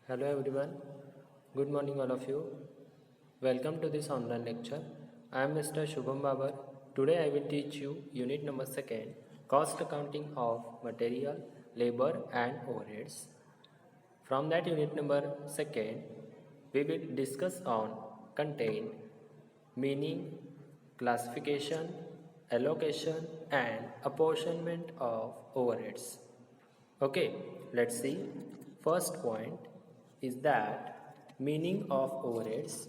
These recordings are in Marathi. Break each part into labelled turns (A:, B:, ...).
A: Hello everyone, good morning all of you. Welcome to this online lecture. I am Mr. Shubham Babar. Today I will teach you unit number 2nd, cost accounting of material, labor and overheads. From that unit number 2nd, we will discuss on content, meaning, classification, allocation and apportionment of overheads. Okay, let's see. First point is that meaning of overheads.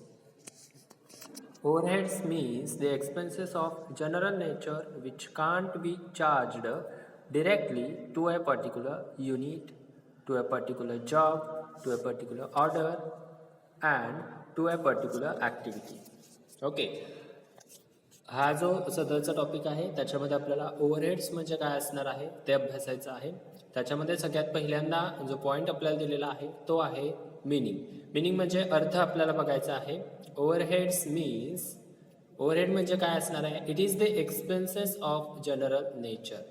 A: Overheads means the expenses of general nature which can't be charged directly to a particular unit, to a particular job, to a particular order and to a particular activity. Okay. हा जो सदरचा टॉपिक आहे त्याच्यामध्ये आपल्याला ओव्हरहेड्स म्हणजे काय असणार आहे ते अभ्यासायचं आहे. त्याच्यामध्ये सगळ्यात पहिल्यांदा जो पॉईंट आपल्याला दिलेला आहे तो आहे मीनिंग. मीनिंग म्हणजे अर्थ आपल्याला बघायचा आहे. ओव्हरहेड्स मीन्स ओव्हरहेड म्हणजे काय असणार आहे? It is the expenses of general nature.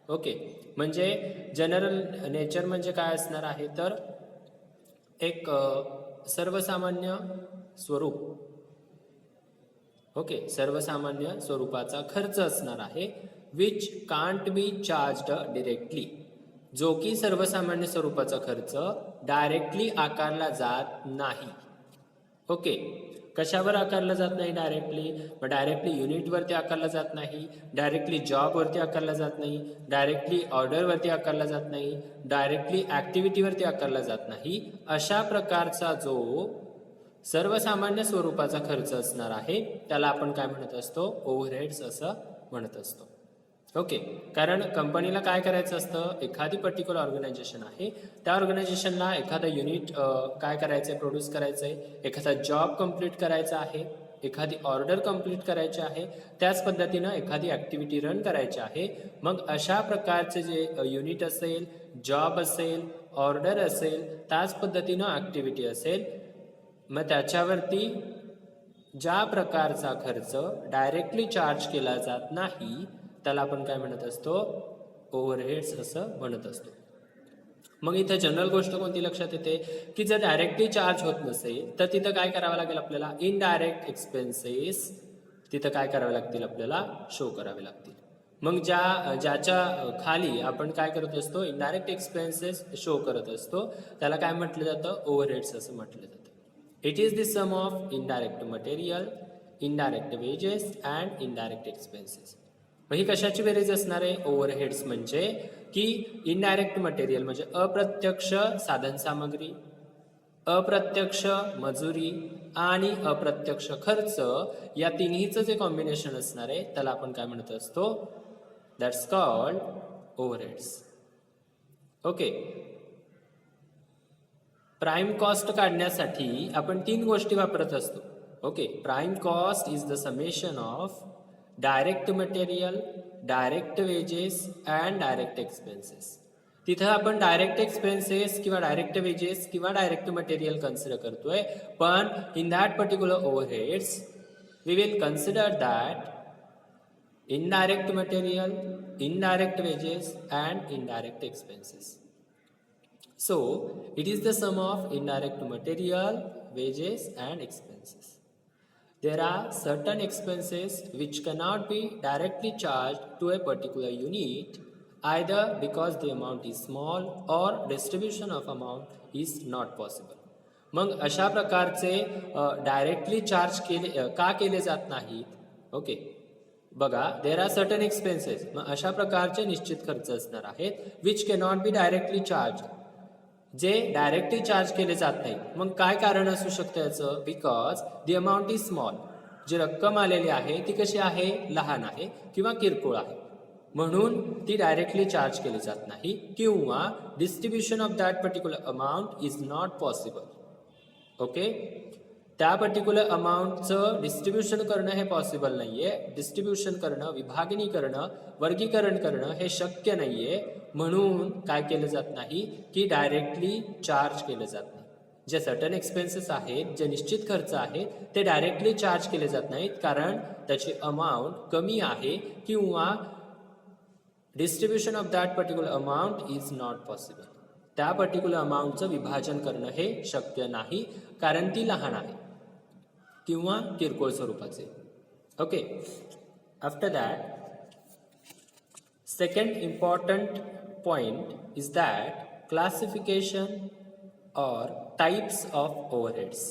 A: Okay, म्हणजे जनरल नेचर म्हणजे काय असणार आहे तर एक सर्वसामान्य स्वरूप. ओके, सर्वसामान्य स्वरूपाचा खर्च असणार आहे which can't be charged directly, जो की सर्वसामान्य स्वरूपाचा खर्च डायरेक्टली आकारला जात नाही. ओके, कशावर आकारला जात नाही डायरेक्टली? मग डायरेक्टली युनिटवरती आकारला जात नाही, डायरेक्टली जॉबवरती आकारला जात नाही, डायरेक्टली ऑर्डरवरती आकारला जात नाही, डायरेक्टली ॲक्टिव्हिटीवरती आकारला जात नाही. अशा प्रकारचा जो सर्वसामान्य स्वरूपाचा खर्च असणार आहे त्याला आपण काय म्हणत असतो? ओव्हरहेड्स असं म्हणत असतो. ओके, कारण कंपनीला काय करायचं असतं? एखादी पर्टिक्युलर ऑर्गनायझेशन आहे, त्या ऑर्गनायझेशनला एखादं युनिट काय करायचं आहे? प्रोड्यूस करायचं आहे, एखादा जॉब कंप्लीट करायचा आहे, एखादी ऑर्डर कंप्लीट करायची आहे, त्याच पद्धतीनं एखादी ॲक्टिव्हिटी रन करायची आहे. मग अशा प्रकारचे जे युनिट असेल, जॉब असेल, ऑर्डर असेल, त्याच पद्धतीनं ॲक्टिव्हिटी असेल, मग त्याच्यावरती ज्या प्रकारचा खर्च डायरेक्टली चार्ज केला जात नाही त्याला आपण काय म्हणत असतो? ओव्हरहेड्स असं म्हणत असतो. मग इथं जनरल गोष्ट कोणती लक्षात येते की जर डायरेक्टली चार्ज होत नसेल तर तिथं काय करावं लागेल आपल्याला? इनडायरेक्ट एक्सपेन्सेस तिथं काय करावे लागतील? आपल्याला शो करावे लागतील. मग ज्याच्या खाली आपण काय करत असतो? इनडायरेक्ट एक्सपेन्सेस शो करत असतो त्याला काय म्हटलं जातं? ओव्हरहेड्स असं म्हटलं जातं. It is the sum of indirect material, indirect wages and indirect expenses. मग ही कशाची बेरीज असणार आहे? ओव्हरहेड्स म्हणजे की इनडायरेक्ट मटेरियल म्हणजे अप्रत्यक्ष साधन सामग्री, अप्रत्यक्ष मजुरी आणि अप्रत्यक्ष खर्च या तिन्हीचं जे कॉम्बिनेशन असणार आहे त्याला आपण काय म्हणत असतो? That's called overheads. Okay, prime cost काढण्यासाठी आपण 3 गोष्टी वापरत असतो. Okay, prime cost is the summation of direct material, direct wages and direct expenses. तिथं आपण डायरेक्ट एक्सपेन्सेस किंवा डायरेक्ट वेजेस किंवा डायरेक्ट मटेरियल कन्सिडर करतोय, पण in that particular overheads we will consider that indirect material, indirect wages and indirect expenses. So, it is the sum of indirect material, wages and expenses. There are certain expenses which cannot be directly charged to a particular unit either because the amount is small or distribution of amount is not possible. मग अशा प्रकारचे डायरेक्टली चार्ज का केले जात नाहीत? ओके, बघा, देर आर सर्टन एक्सपेन्सेस. मग अशा प्रकारचे निश्चित खर्च असणार आहेत which cannot be directly charged, जे डायरेक्टली चार्ज केले जात नाही. मग काय कारण असू शकतं याचं? Because the amount is small. जी रक्कम आलेली आहे ती कशी आहे? लहान आहे किंवा किरकोळ आहे, म्हणून ती डायरेक्टली चार्ज केली जात नाही, किंवा distribution of that particular amount is not possible. Okay, त्या पर्टिक्युलर अमाऊंटचं डिस्ट्रीब्युशन करणं हे पॉसिबल नाहीये. डिस्ट्रीब्युशन करणं, विभागणी करणं, वर्गीकरण करणं हे शक्य नाहीये, म्हणून काय केलं जात नाही की डायरेक्टली चार्ज केलं जात नाही. जे सर्टन एक्सपेन्सेस आहेत, जे निश्चित खर्च आहेत, ते डायरेक्टली चार्ज केले जात नाहीत कारण त्याची अमाऊंट कमी आहे किंवा distribution of that particular amount is not possible. त्या पर्टिक्युलर अमाऊंटचं विभाजन करणं हे शक्य नाही, कारण ती लहान आहे किंवा किरकोळ स्वरूपाचे. Okay. After that, second important point is that classification or types of overheads.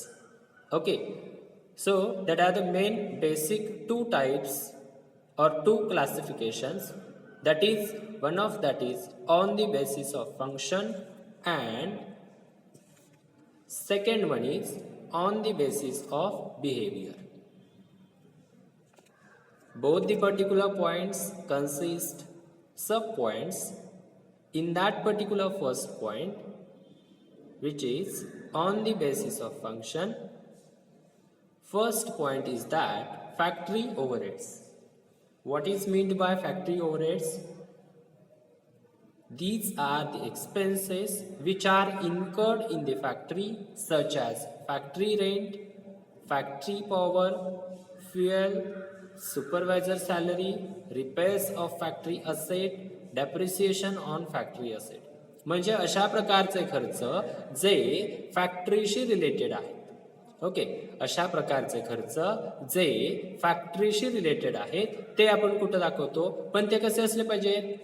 A: Okay, so that are the main basic two types or two classifications. That is, one of that is on the basis of function, and second one is on the basis of behavior. Both the particular points consist sub-points in that particular first point, which is on the basis of function. First point is that factory overheads. What is meant by factory overheads? These are the expenses which are incurred in the factory, such as factory rent, factory power, fuel, supervisor salary, repairs of factory asset, depreciation on factory asset. म्हणजे अशा प्रकारचे खर्च जे फॅक्टरीशी रिलेटेड आहेत. ओके, अशा प्रकारचे खर्च जे फॅक्टरीशी रिलेटेड आहेत ते आपण कुठं दाखवतो, पण ते कसे असले पाहिजेत?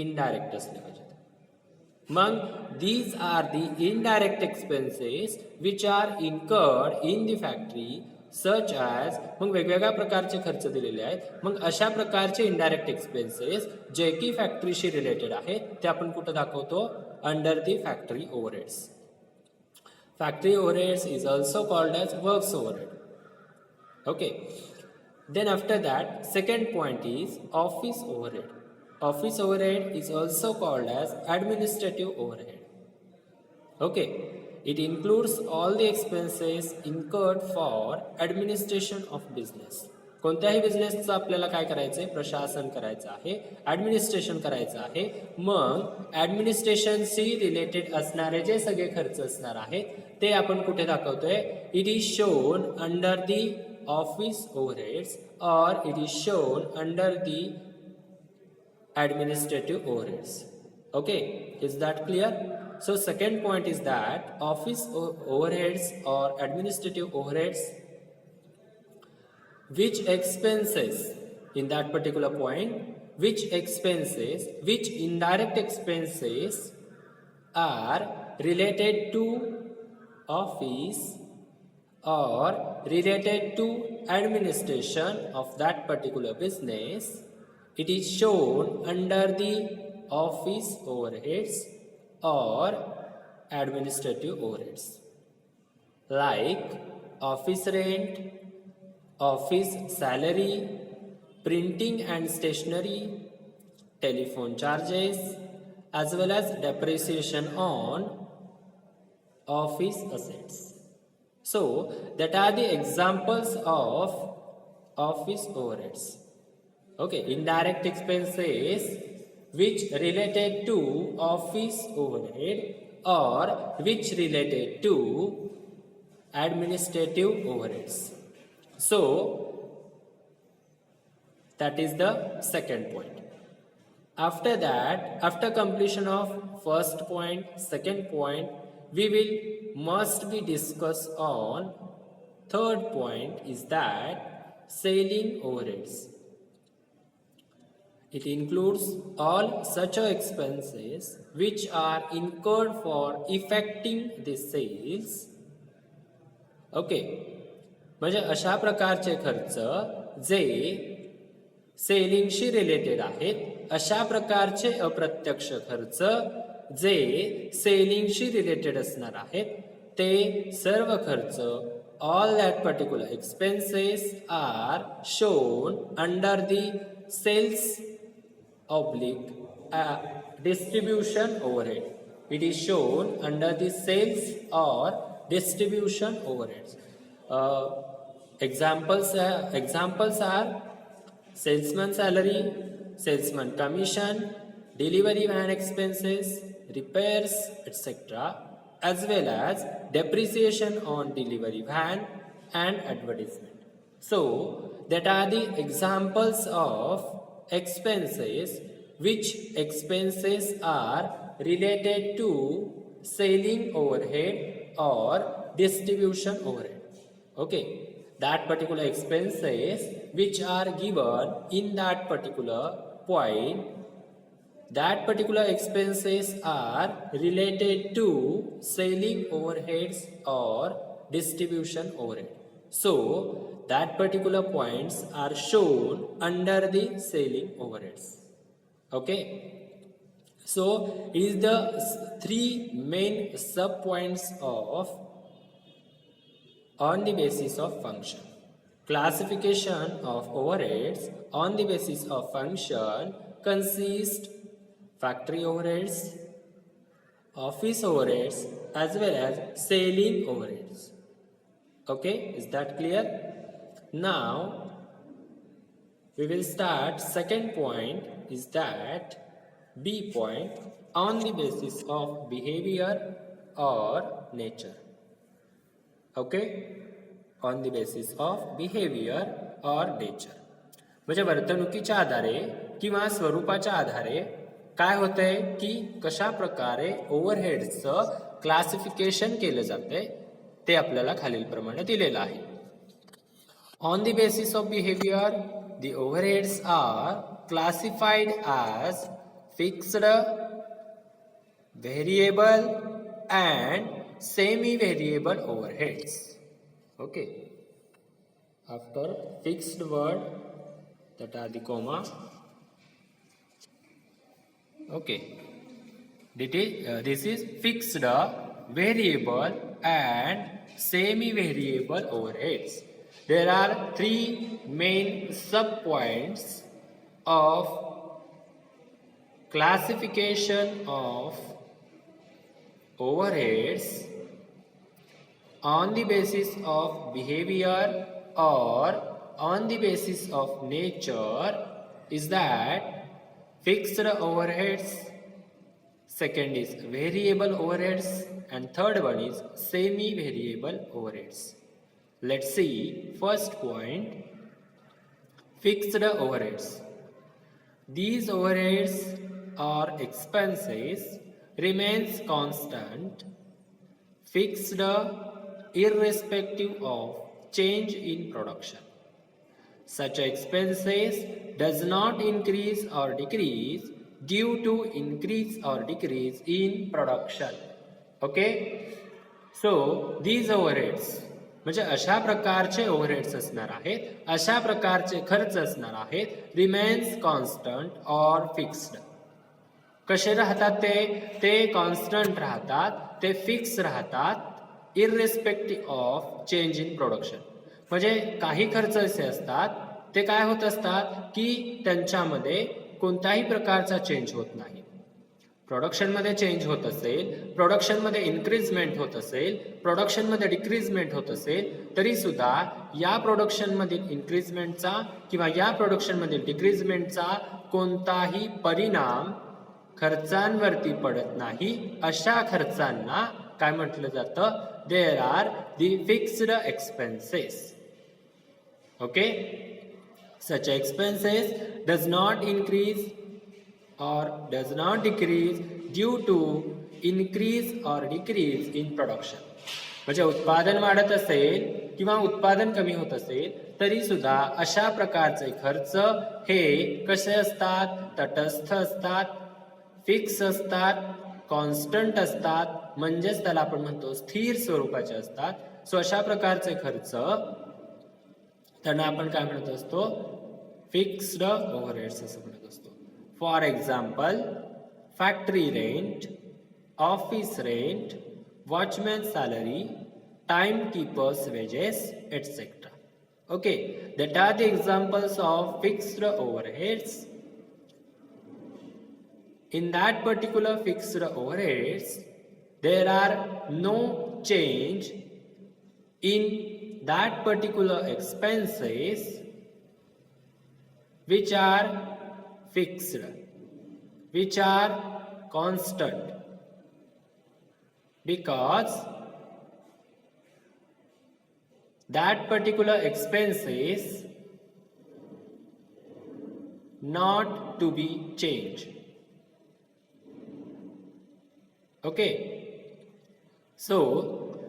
A: इनडायरेक्ट असले पाहिजेत. मग these are the indirect expenses which are incurred in the factory, such as, मग वेगवेगळ्या प्रकारचे खर्च दिलेले आहेत. मग अशा प्रकारचे इनडायरेक्ट एक्सपेन्सेस जे की फॅक्टरीशी रिलेटेड आहेत ते आपण कुठं दाखवतो? Under the factory overheads. Factory overheads is also called as works overhead. Okay. Then after that second point is office overhead. Office overhead is also called as administrative overhead. Okay. It includes all the expenses incurred for administration of business. कोणत्याही बिझनेसचं आपल्याला काय करायचं आहे? प्रशासन करायचं आहे, ॲडमिनिस्ट्रेशन करायचं आहे. मग ॲडमिनिस्ट्रेशनशी रिलेटेड असणारे जे सगळे खर्च असणार आहेत ते आपण कुठे दाखवतोय? It is shown under the office overheads or it is shown under the administrative overheads. Okay, is that clear? So second point is that office overheads or administrative overheads, which expenses in that particular point, which expenses, which indirect expenses are related to office or related to administration of that particular business, it is shown under the office overheads or administrative overheads, like office rent, office salary, printing and stationery, telephone charges, as well as depreciation on office assets. So that are the examples of office overheads. Okay, indirect expenses which related to office overhead or which related to administrative overheads. So that is the second point. After that, after completion of first point, second point, we will must be discuss on third point is that selling overheads. It includes all such expenses which are incurred for effecting the sales. Okay, म्हणजे अशा प्रकारचे खर्च जे सेलिंगशी रिलेटेड आहेत, अशा प्रकारचे अप्रत्यक्ष खर्च जे सेलिंगशी रिलेटेड असणार आहेत, ते सर्व खर्च all that particular expenses are shown under the sales oblique distribution overhead. It is shown under the sales or distribution overheads. Examples are salesman salary, salesman commission, delivery van expenses, repairs, etc., as well as depreciation on delivery van and advertisement. So that are the examples of expenses which expenses are related to selling overhead or distribution overhead. Okay, that particular expenses which are given in that particular point, that particular expenses are related to selling overheads or distribution overhead. So that particular points are shown under the selling overheads. Okay. So it is the three main sub points of on the basis of function. Classification of overheads on the basis of function consist factory overheads, office overheads as well as selling overheads. Okay, is that clear? Now we will start second point is that B point on the basis of behavior or nature. Okay, on the basis of behavior or nature. म्हणजे वर्तणुकीच्या आधारे किंवा स्वरूपाच्या आधारे काय होतंय की कशा प्रकारे ओव्हरहेड्सचं क्लासिफिकेशन केलं जातंय ते आपल्याला खालीलप्रमाणे दिलेलं आहे. On the basis of behaviour the overheads are classified as fixed, variable and semi-variable overheads. Okay. After fixed word, that are the comma. Okay. This is fixed, variable, and semi-variable overheads. There are three main sub-points of classification of overheads on the basis of behavior or on the basis of nature is that fixed overheads, second is variable overheads, and third one is semi-variable overheads. Let's see first point, fixed overheads. These overheads or expenses remains constant, fixed, irrespective of change in production. Such expenses does not increase or decrease due to increase or decrease in production. Okay? So these overheads म्हणजे अशा प्रकारचे ओव्हरहेड्स असणार आहेत, अशा प्रकारचे खर्च असणार आहेत, रिमेन्स कॉन्स्टंट और फिक्स्ड. कसे राहतात ते कॉन्स्टंट राहतात, ते फिक्स राहतात, इररिस्पेक्टिव्ह ऑफ चेंज इन प्रोडक्शन. म्हणजे काही खर्च असे असतात ते काय होत असतात की त्यांच्यामध्ये कोणत्याही प्रकारचा चेंज होत नाही. प्रोडक्शनमध्ये चेंज होत असेल, प्रोडक्शनमध्ये इन्क्रीजमेंट होत असेल, प्रोडक्शनमध्ये डिक्रीजमेंट होत असेल, तरी सुद्धा या प्रोडक्शनमधील इन्क्रीजमेंटचा किंवा या प्रोडक्शनमधील डिक्रीजमेंटचा कोणताही परिणाम खर्चांवरती पडत नाही. अशा खर्चांना काय म्हटलं जातं? There are the fixed expenses. Okay, such expenses does not increase or does not decrease due to increase or decrease in production. म्हणजे उत्पादन वाढत असेल किंवा उत्पादन कमी होत असेल तरी सुद्धा अशा प्रकारचे खर्च हे कसे असतात? तटस्थ असतात, फिक्स असतात, कॉन्स्टंट असतात, म्हणजेच त्याला आपण म्हणतो स्थिर स्वरूपाचे असतात. सो अशा प्रकारचे खर्च त्यांना आपण काय म्हणत असतो? फिक्स्ड ओव्हरहेड्स असं म्हणत असतो. For example, factory rent, office rent, watchman's salary, timekeeper's wages, etc. Okay, that are the examples of fixed overheads. In that particular fixed overheads, there are no change in that particular expenses which are fixed, which are constant, because that particular expense is not to be changed. Okay, so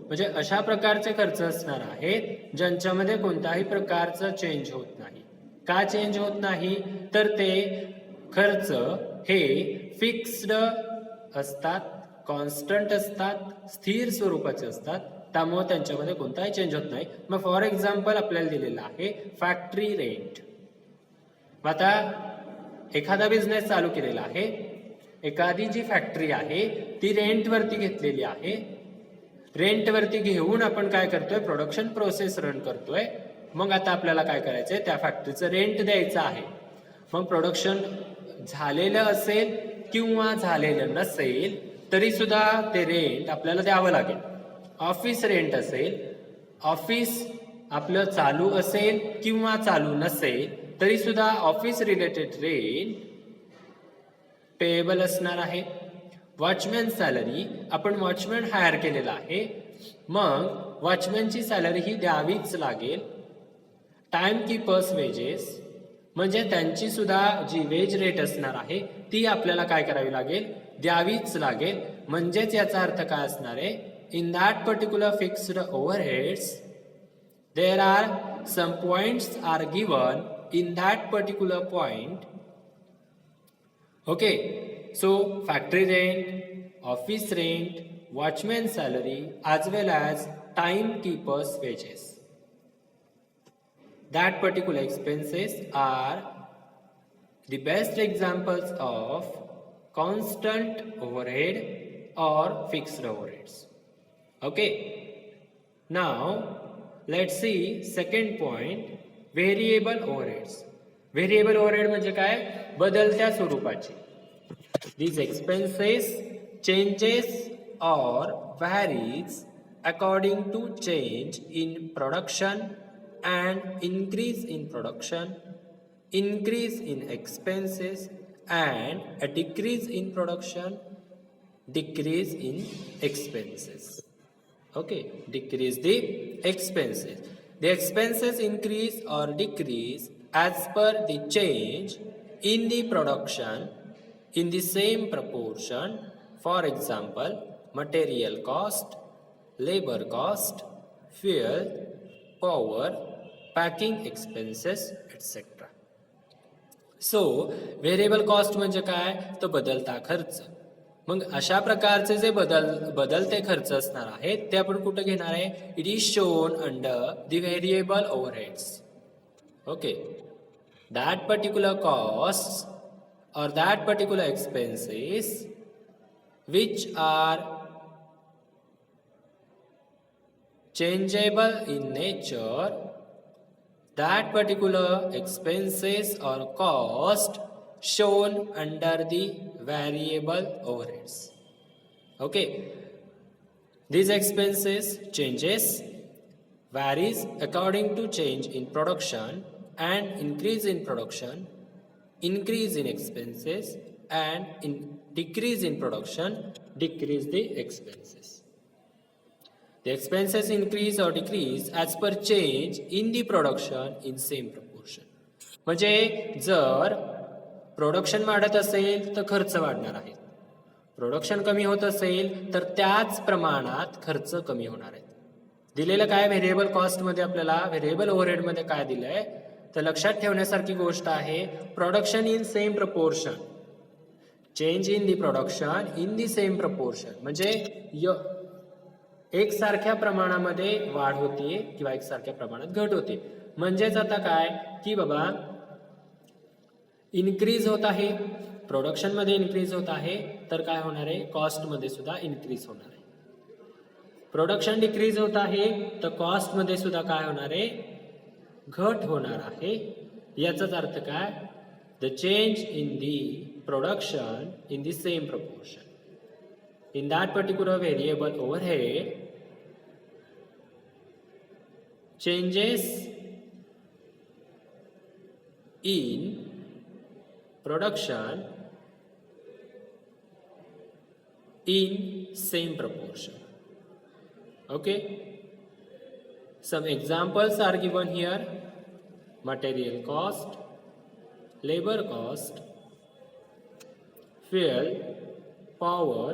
A: म्हणजे अशा प्रकारचे खर्च असणार आहेत ज्यांच्यामध्ये कोणत्याही प्रकारचं चेंज होत नाही. का चेंज होत नाही, तर ते खर्च हे फिक्स्ड असतात, कॉन्स्टंट असतात, स्थिर स्वरूपाचे असतात, त्यामुळे त्यांच्यामध्ये कोणताही चेंज होत नाही. मग फॉर एक्झाम्पल आपल्याला दिलेलं आहे फॅक्टरी रेंट. आता एखादा बिझनेस चालू केलेला आहे, एखादी जी फॅक्टरी आहे ती रेंटवरती घेतलेली आहे. रेंटवरती घेऊन आपण काय करतोय, प्रोडक्शन प्रोसेस रन करतोय. मग आता आपल्याला काय करायचंय, त्या फॅक्टरीचं रेंट द्यायचं आहे. मग प्रोडक्शन झालेलं असेल किंवा झालेलं नसेल तरी सुद्धा ते रेंट आपल्याला द्यावं लागेल. ऑफिस रेंट असेल, ऑफिस आपलं चालू असेल किंवा चालू नसेल तरी सुद्धा ऑफिस रिलेटेड रेंट पेएबल असणार आहे. वॉचमॅन सॅलरी, आपण वॉचमॅन हायर केलेला आहे, मग वॉचमॅनची सॅलरी ही द्यावीच लागेल. टाइम कीपर्स वेजेस म्हणजे त्यांची सुद्धा जी वेज रेट असणार आहे ती आपल्याला काय करावी लागेल, द्यावीच लागेल. म्हणजेच याचा अर्थ काय असणार आहे, in that particular fixed overheads there are some points are given in that particular point. Okay, so factory rent, office rent, watchman salary as well as timekeepers wages. That particular expenses are the best examples of constant overhead or fixed overheads. Okay, now let's see second point, variable overheads. Variable overhead म्हणजे काय, बदलत्या स्वरूपाची. These expenses changes or varies according to change in production and increase in production, increase in expenses and a decrease in production, decrease in expenses. Okay, decrease the expenses. The expenses increase or decrease as per the change in the production in the same proportion. For example, material cost, labor cost, fuel, power, packing expenses, etc. So, variable cost म्हणजे काय, तो बदलता खर्च. मग अशा प्रकारचे जे बदलते खर्च असणार आहेत ते आपण कुठे घेणार आहे, it is shown under the variable overheads. Okay, that particular cost or that particular expenses which are changeable in nature, that particular expenses or cost shown under the variable overheads. Okay, these expenses changes, varies according to change in production and increase in production, increase in expenses and in decrease in production, decrease the expenses. The expenses increase or decrease as per change in the production in same proportion. म्हणजे जर प्रोडक्शन वाढत असेल तर खर्च वाढणार आहे, प्रोडक्शन कमी होत असेल तर त्याच प्रमाणात खर्च कमी होणार आहे. दिलेलं काय, व्हेरिएबल कॉस्ट मध्ये आपल्याला व्हेरिएबल ओव्हरहेड मध्ये काय दिलंय, तर लक्षात ठेवण्यासारखी गोष्ट आहे, production in same proportion, change in the production in the same proportion. म्हणजे एकसारख्या प्रमाणामध्ये वाढ होतीये किंवा एकसारख्या प्रमाणात घट होते. म्हणजेच आता काय की बाबा इन्क्रीज होत आहे, प्रोडक्शन मध्ये इन्क्रीज होत आहे, तर काय होणार आहे, कॉस्ट मध्ये सुद्धा इन्क्रीज होणार आहे. प्रोडक्शन डिक्रीज होत आहे तर कॉस्ट मध्ये सुद्धा काय होणार आहे, घट होणार आहे. याचाच अर्थ काय, the change in the production in the same proportion in that particular variable overhead changes in production in same proportion. Okay, some examples are given here: material cost, labor cost, fuel, power,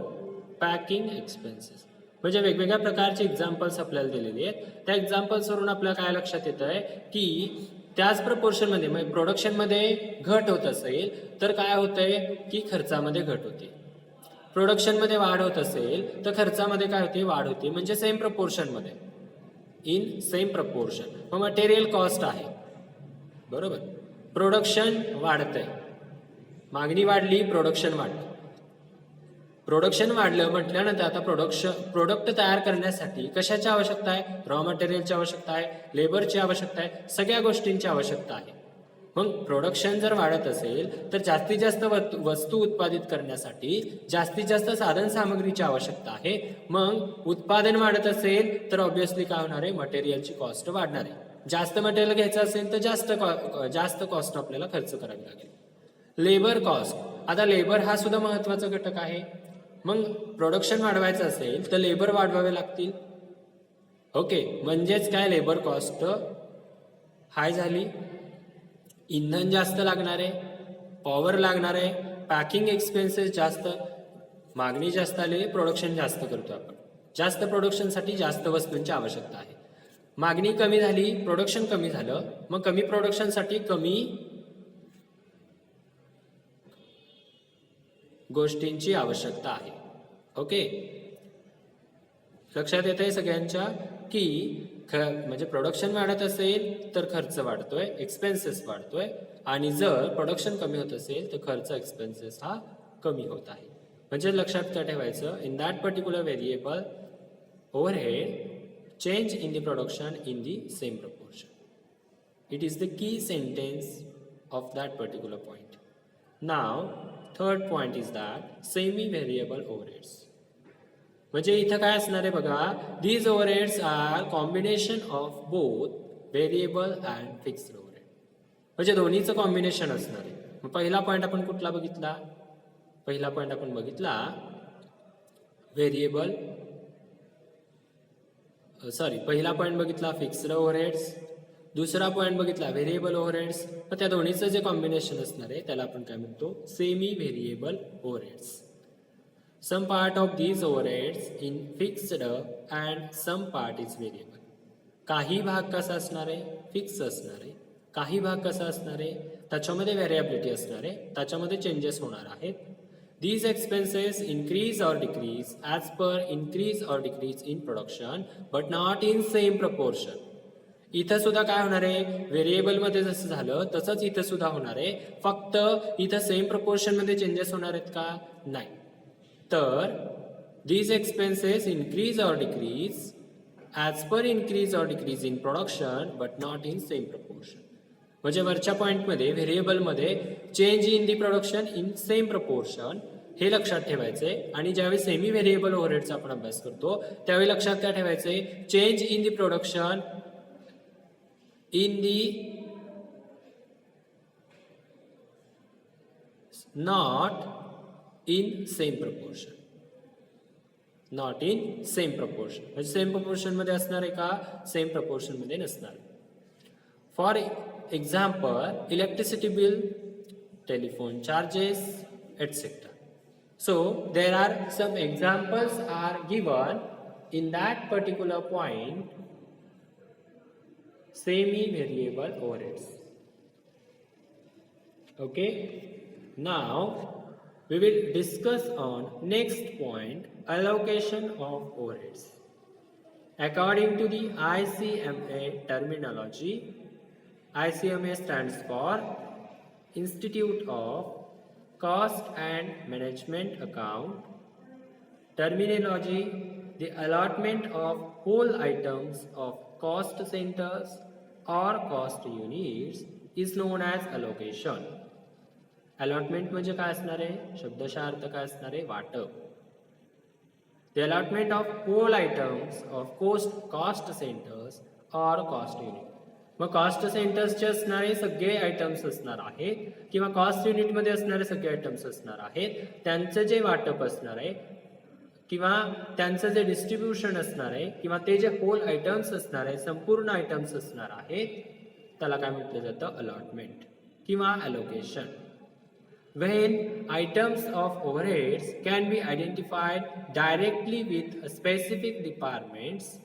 A: packing expenses. म्हणजे वेगवेगळ्या प्रकारचे एक्झाम्पल्स आपल्याला दिलेले आहेत. त्या एक्झाम्पल्सवरून आपल्याला काय लक्षात येतं आहे की त्याच प्रपोर्शनमध्ये म्हणजे प्रोडक्शनमध्ये घट होत असेल तर काय होतंय की खर्चामध्ये घट होते. प्रोडक्शनमध्ये वाढ होत असेल तर खर्चामध्ये काय होते, वाढ होते. म्हणजे सेम प्रपोर्शनमध्ये, इन सेम प्रपोर्शन. मग मटेरियल कॉस्ट आहे, बरोबर. प्रोडक्शन वाढतंय, मागणी वाढली, प्रोडक्शन वाढलं. प्रोडक्शन वाढलं म्हटल्यानंतर आता प्रोडक्ट तयार करण्यासाठी कशाची आवश्यकता आहे, रॉ मटेरियलची आवश्यकता आहे, लेबरची आवश्यकता आहे, सगळ्या गोष्टींची आवश्यकता आहे. मग प्रोडक्शन जर वाढत असेल तर जास्तीत जास्त वस्तू उत्पादित करण्यासाठी जास्तीत जास्त साधन सामग्रीची आवश्यकता आहे. मग उत्पादन वाढत असेल तर ऑब्व्हियसली काय होणार आहे, मटेरियलची कॉस्ट वाढणार आहे. जास्त मटेरियल घ्यायचं असेल तर जास्त कॉस्ट आपल्याला खर्च करावी लागेल. लेबर कॉस्ट, आता लेबर हा सुद्धा महत्वाचा घटक आहे. मग प्रोडक्शन वाढवायचं असेल तर लेबर वाढवावे लागतील. ओके, म्हणजेच काय, लेबर कॉस्ट हाय झाली, इंधन जास्त लागणार आहे, पॉवर लागणार आहे, पॅकिंग एक्सपेन्सेस जास्त, मागणी जास्त आली, प्रोडक्शन जास्त करतो आपण. जास्त प्रोडक्शनसाठी जास्त वस्तूंची आवश्यकता आहे. मागणी कमी झाली, प्रोडक्शन कमी झालं, मग कमी प्रोडक्शनसाठी कमी गोष्टींची आवश्यकता आहे. ओके, लक्षात येत आहे सगळ्यांच्या की म्हणजे प्रोडक्शन वाढत असेल तर खर्च वाढतोय, एक्सपेन्सेस वाढतोय. आणि जर प्रोडक्शन कमी होत असेल तर खर्च, एक्सपेन्सेस हा कमी होत आहे. म्हणजे लक्षात काय ठेवायचं, in that particular variable overhead change in the production in the same proportion. It is the key sentence of that particular point. Now, third point is that semi-variable overheads. म्हणजे इथं काय असणार आहे बघा, these overheads are combination of both variable and fixed overhead. म्हणजे दोन्हीचं कॉम्बिनेशन असणार आहे. मग पहिला पॉईंट आपण कुठला बघितला, पहिला पॉईंट आपण बघितला व्हेरिएबल, पहिला पॉईंट बघितला फिक्स्ड ओव्हरहेड्स, दुसरा पॉईंट बघितला व्हेरिएबल ओव्हरहेड्स. तर त्या दोन्हीचं जे कॉम्बिनेशन असणार आहे त्याला आपण काय म्हणतो, semi variable overheads. Some part of these overheads in fixed and some part is variable. काही भाग कसा असणार आहे, फिक्स असणार आहे. काही भाग कसा असणार आहे, त्याच्यामध्ये व्हेरिएबिलिटी असणार आहे, त्याच्यामध्ये चेंजेस होणार आहेत. These expenses increase or decrease as per increase or decrease in production, but not in same proportion. इथं सुद्धा काय होणार आहे, व्हेरिएबल मध्ये जसं झालं तसंच इथं सुद्धा होणार आहे. फक्त इथं सेम प्रपोर्शन मध्ये चेंजेस होणार आहेत का, नाही. तर these expenses increase or decrease as per increase or decrease in production, but not in same proportion. म्हणजे वरच्या पॉईंटमध्ये व्हेरिएबलमध्ये change in the production in same proportion हे लक्षात ठेवायचंय. आणि ज्यावेळी सेमी व्हेरिएबल ओव्हरहेडचा आपण अभ्यास करतो त्यावेळी लक्षात काय ठेवायचंय, change in the production in the not in same proportion, not in same proportion. म्हणजे सेम प्रपोर्शन मध्ये असणार आहे का, सेम प्रपोर्शन मध्ये नसणार. For example, electricity bill, telephone charges, etc. So there are some examples are given in that particular point, semi variable overheads. Okay, now we will discuss on next point, allocation of overheads. According to the ICMA terminology, ICMA stands for Institute of Cost and Management Account. Terminology, the allotment of whole items of cost centers or cost units is known as allocation. Allotment म्हणजे काय असणार आहे, शब्दशः अर्थ काय असणार आहे, वाटप. The allotment of whole items of cost centers or cost units. मग कॉस्ट सेंटर्सचे असणारे सगळे आयटम्स असणार आहेत किंवा कॉस्ट युनिटमध्ये असणारे सगळे आयटम्स असणार आहेत, त्यांचं जे वाटप असणार आहे किंवा त्यांचं जे डिस्ट्रीब्युशन असणार आहे किंवा ते जे होल आयटम्स असणार आहे, संपूर्ण आयटम्स असणार आहेत, त्याला काय म्हटलं जातं, अलॉटमेंट किंवा allocation. when items of overheads can be identified directly with specific departments.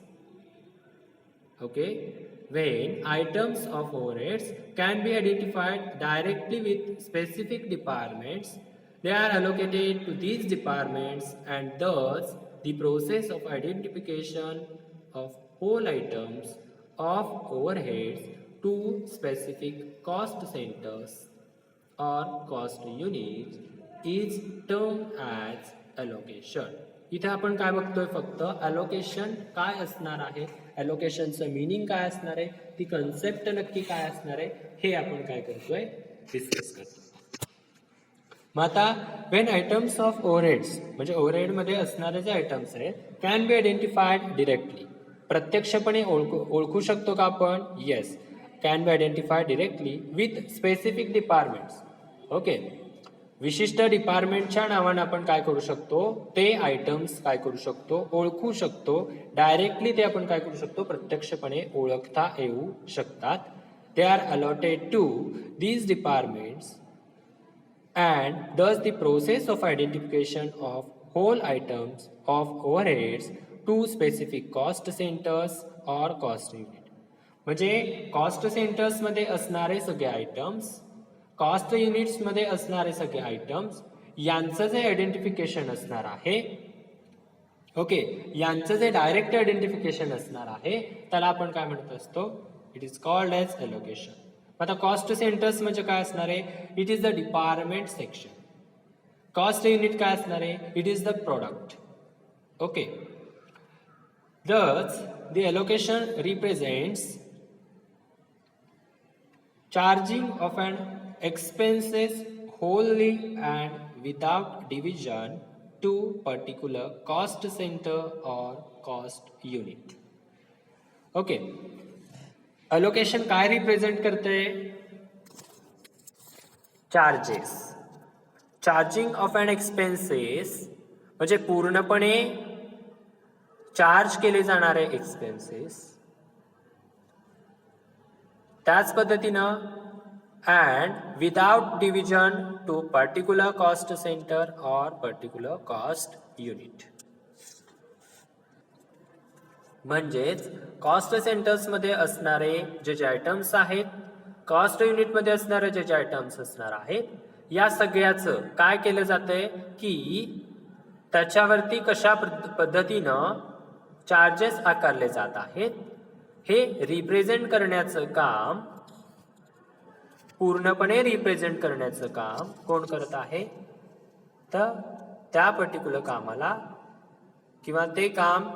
A: Okay, when items of overheads can be identified directly with specific departments, they are allocated to these departments, and thus the process of identification of whole items of overheads to specific cost centers or cost units is termed as allocation. इथे आपण काय बघतोय, फक्त allocation काय असणार आहे, allocationचं मीनिंग काय असणार आहे, ती कन्सेप्ट नक्की काय असणार आहे, हे आपण काय करतोय, डिस्कस करतो. मग आता वेन आयटम्स ऑफ ओव्हरहेड्स म्हणजे ओव्हरहेडमध्ये असणारे जे आयटम्स आहेत कॅन बी आयडेंटिफाईड डिरेक्टली, प्रत्यक्षपणे ओळखू शकतो का आपण? Yes, can be identified directly with specific departments. Okay, विशिष्ट डिपार्टमेंटच्या नावाने आपण काय करू शकतो, ते आयटम्स काय करू शकतो, ओळखू शकतो. डायरेक्टली ते आपण काय करू शकतो, प्रत्यक्षपणे ओळखता येऊ शकतात. They are allotted to these departments and thus the process of identification of whole items of overheads to specific cost centers or cost unit. म्हणजे कॉस्ट सेंटर्स मध्ये असणारे सगळे आयटम्स, कॉस्ट युनिट्स मध्ये असणारे सगळे आयटम्स यांचं जे आयडेंटिफिकेशन असणार आहे, ओके, यांचं जे डायरेक्ट आयडेंटिफिकेशन असणार आहे त्याला आपण काय म्हणत असतो, it is called as allocation. आता कॉस्ट सेंटर्स म्हणजे काय असणार आहे, it is the department section. Cost unit काय असणार आहे, it is the product. Okay, thus the allocation represents charging of an expenses wholly and without division to particular cost center or cost unit. Okay, allocation काय रिप्रेझेंट करते, charges. Charging of an expenses म्हणजे पूर्णपणे चार्ज केले जाणारे एक्सपेन्सेस, त्याच पद्धतीनं and without division to particular cost centre or particular cost unit. म्हणजेच कॉस्ट सेंटर्स मध्ये असणारे जे जे आयटम्स आहेत, कॉस्ट युनिट मध्ये असणारे जे जे आयटम्स असणार आहेत, या सगळ्याचं काय केलं जातंय की त्याच्यावरती कशा पद्धतीनं चार्जेस आकारले जात आहेत हे रिप्रेझेंट करण्याचं काम, पूर्णपणे रिप्रेझेंट करण्याचं काम कोण करत आहे, तर त्या पर्टिक्युलर कामाला किंवा ते काम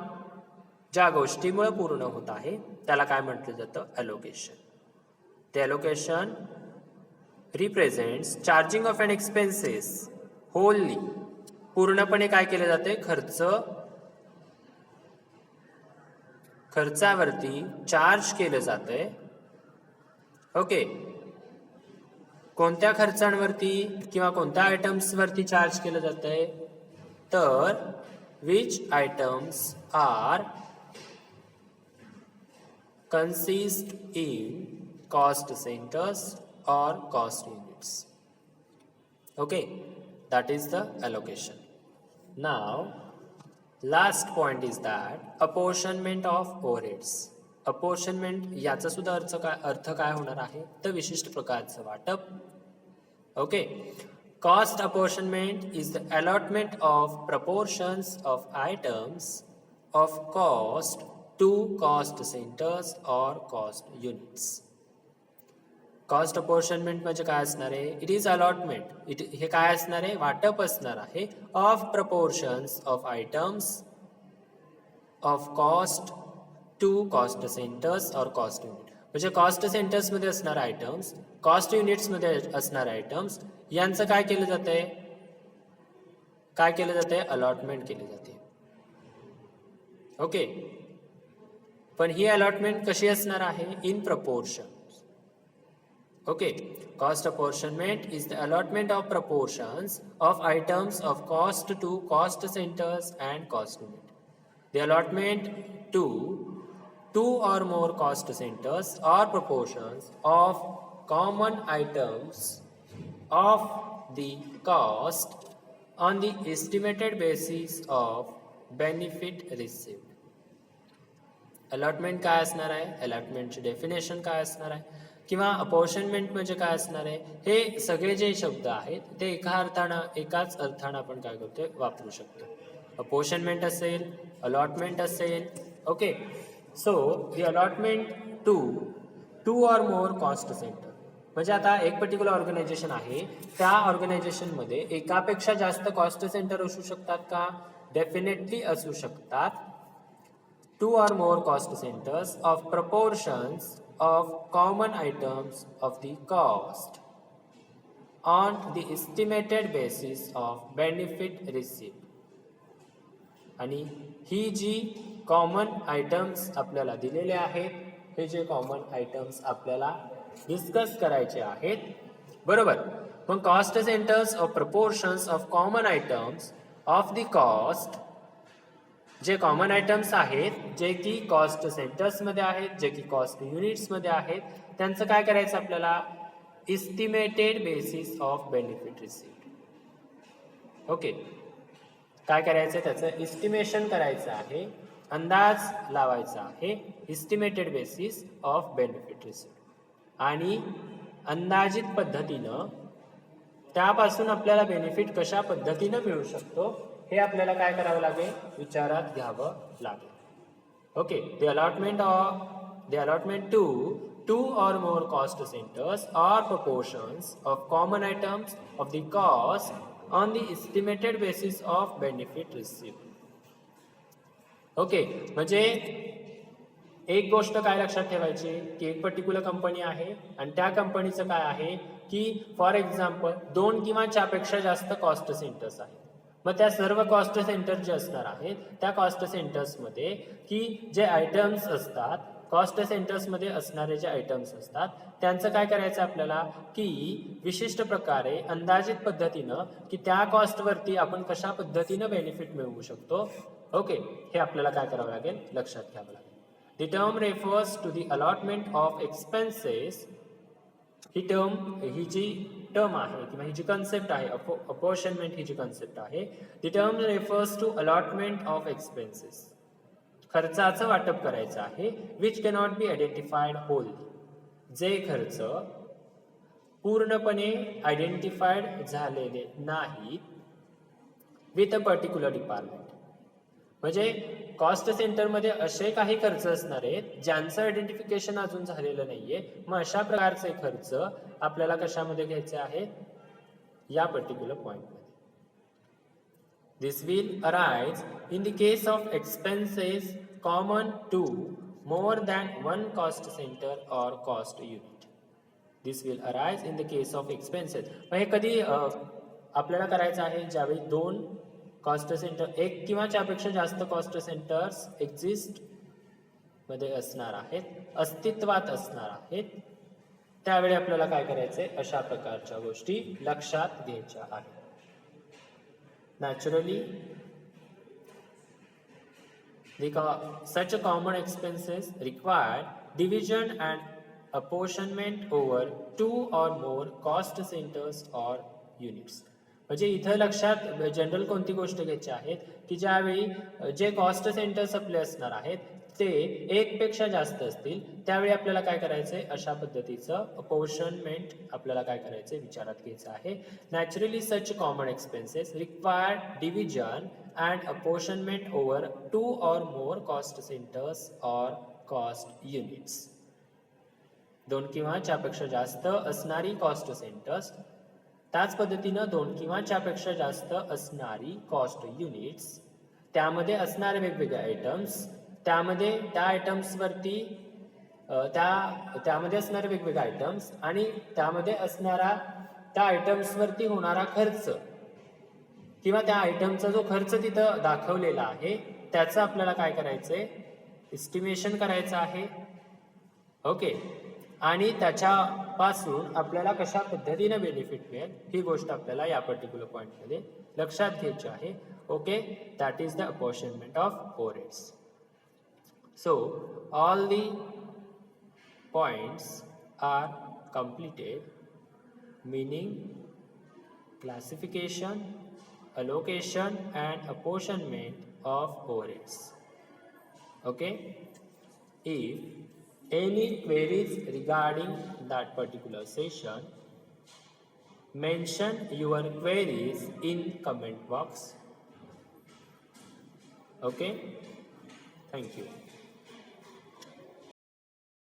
A: ज्या गोष्टीमुळे पूर्ण होत आहे त्याला काय म्हटलं जातं, अलोकेशन. ते allocation represents charging of an expenses wholly, पूर्णपणे काय केले जाते, खर्चावरती चार्ज केलं जातंय. ओके, कोणत्या खर्चांवरती किंवा कोणत्या आयटम्स वरती चार्ज केलं जातंय, तर which items are consist in cost centers or cost units. Okay, that is the allocation. Now, last point is that apportionment of overheads. Apportionment याचा सुद्धा अर्थ काय होणार आहे, तर विशिष्ट प्रकारचं वाटप. Okay, cost apportionment is the allotment of proportions of items of cost to cost centers or cost units. Cost apportionment म्हणजे काय असणार आहे, इट इज अलॉटमेंट, हे काय असणार आहे, वाटप असणार आहे of proportions of items of cost to cost centres or cost unit. म्हणजे कॉस्ट सेंटर्स मध्ये असणारे आयटम्स, कॉस्ट युनिट्स मध्ये असणारे आयटम्स यांचं काय केलं जातंय, काय केलं जातंय, अलॉटमेंट केली जाते. ओके, पण ही अलॉटमेंट कशी असणार आहे, in proportion. Okay, cost apportionment is the allotment of proportions of items of cost to cost centres and cost unit. The allotment to two or more cost centers or proportions of common items of the cost on the estimated basis of benefit received. Allotment काय असणार आहे, अलॉटमेंटची डेफिनेशन काय असणार आहे, किंवा अपॉर्शनमेंट म्हणजे काय असणार आहे, हे सगळे जे शब्द आहेत ते एकाच अर्थानं आपण काय करतोय वापरू शकतो. अपॉर्शनमेंट असेल, अलॉटमेंट असेल. Okay, so the allotment to or more cost centre, म्हणजे आता एक पर्टिक्युलर ऑर्गनायझेशन आहे, त्या ऑर्गनायझेशनमध्ये एकापेक्षा जास्त कॉस्ट सेंटर असू शकतात का? डेफिनेटली असू शकतात. 2 or more cost centers of proportions of common items of the cost on the estimated basis of benefit received. आणि ही जी कॉमन आयटम्स आपल्याला दिलेले आहेत, हे जे कॉमन आयटम्स आपल्याला डिस्कस करायचे आहेत, बरोबर. मग cost centres of proportions of common items of the cost, जे कॉमन आयटम्स आहेत, जे की कॉस्ट सेंटर्समध्ये आहेत, जे की कॉस्ट युनिट्समध्ये आहेत, त्यांचं काय करायचं आपल्याला? Estimated basis of benefit received. Okay, काय करायचं? त्याचं इस्टिमेशन करायचं आहे, अंदाज लावायचा आहे, estimated basis of benefit received. आणि अंदाजित पद्धतीनं त्यापासून आपल्याला बेनिफिट कशा पद्धतीनं मिळू शकतो हे आपल्याला काय करावं लागेल? विचारात घ्यावं लागेल. Okay, the allotment two or more cost centers or proportions of common items of the cost on the estimated basis of benefit received. Okay, म्हणजे एक गोष्ट काय लक्षात ठेवायची की एक पर्टिक्युलर कंपनी आहे आणि त्या कंपनीचं काय आहे की फॉर एक्झाम्पल 2 किंवा त्यापेक्षा जास्त कॉस्ट सेंटर्स आहेत. मग त्या सर्व कॉस्ट सेंटर जे असणार आहेत त्या कॉस्ट सेंटर्समध्ये की जे आयटम्स असतात, कॉस्ट सेंटर्समध्ये असणारे जे आयटम्स असतात त्यांचं काय करायचं आपल्याला की विशिष्ट प्रकारे अंदाजित पद्धतीनं की त्या कॉस्टवरती आपण कशा पद्धतीनं बेनिफिट मिळवू शकतो. ओके, हे आपल्याला काय करावं लागेल? लक्षात घ्यावं लागेल. The term refers to the allotment of expenses. ही जी टर्म आहे किंवा ही जी कन्सेप्ट आहे, अपॉर्शनमेंट ही जी कन्सेप्ट आहे, ती term refers to allotment of expenses. खर्चाचं वाटप करायचं आहे, which cannot be identified whole, जे खर्च पूर्णपणे आयडेंटिफाईड झालेले नाही विथ अ पर्टिक्युलर डिपार्टमेंट. म्हणजे कॉस्ट सेंटरमध्ये असे काही खर्च असणार आहेत ज्यांचं आयडेंटिफिकेशन अजून झालेलं नाहीये. मग अशा प्रकारचे खर्च आपल्याला कशामध्ये घ्यायचे आहेत? या पर्टिक्युलर पॉइंटमध्ये. This will arise in the case of expenses common to more than one cost centre or cost unit. This will arise in the case of expenses. मग हे कधी आपल्याला करायचं आहे? ज्यावेळी 2 कॉस्ट सेंटर, एक किंवा त्यापेक्षा जास्त कॉस्ट सेंटर्स एक्झिस्ट मध्ये असणार आहेत, अस्तित्वात असणार आहेत, त्यावेळी आपल्याला काय करायचंय? अशा प्रकारच्या गोष्टी लक्षात घ्यायच्या आहेत. Naturally such common expenses require division and apportionment over 2 or more cost centers or units. म्हणजे इथं लक्षात जनरल कोणती गोष्ट घ्यायची आहेत की ज्यावेळी जे कॉस्ट सेंटर्स आपले असणार आहेत ते 1 पेक्षा जास्त असतील त्यावेळी आपल्याला काय करायचंय? अशा पद्धतीचं अपॉर्शनमेंट आपल्याला काय करायचंय? विचारात घ्यायचं आहे. Naturally such common expenses require division and apportionment over 2 or more cost centres or cost units. 2 किंवा त्यापेक्षा जास्त असणारी कॉस्ट सेंटर्स, त्याच पद्धतीनं 2 किंवा त्यापेक्षा जास्त असणारी कॉस्ट युनिट्स, त्यामध्ये असणारे वेगवेगळे आयटम्स, त्यामध्ये त्या आयटम्सवरती त्यामध्ये असणारे वेगवेगळे आयटम्स आणि त्यामध्ये असणारा त्या आयटम्सवरती होणारा खर्च किंवा त्या आयटमचा जो खर्च तिथं दाखवलेला आहे त्याचं आपल्याला काय करायचंय? एस्टिमेशन करायचं आहे. ओके, आणि त्याच्यापासून आपल्याला कशा पद्धतीने बेनिफिट मिळेल ही गोष्ट आपल्याला या पर्टिक्युलर पॉइंटमध्ये लक्षात घ्यायची आहे. Okay, that is the apportionment of overheads. So all the points are completed, meaning classification, allocation and apportionment of overheads. Okay, if any queries regarding that particular session, mention your queries in comment box. Okay, thank you.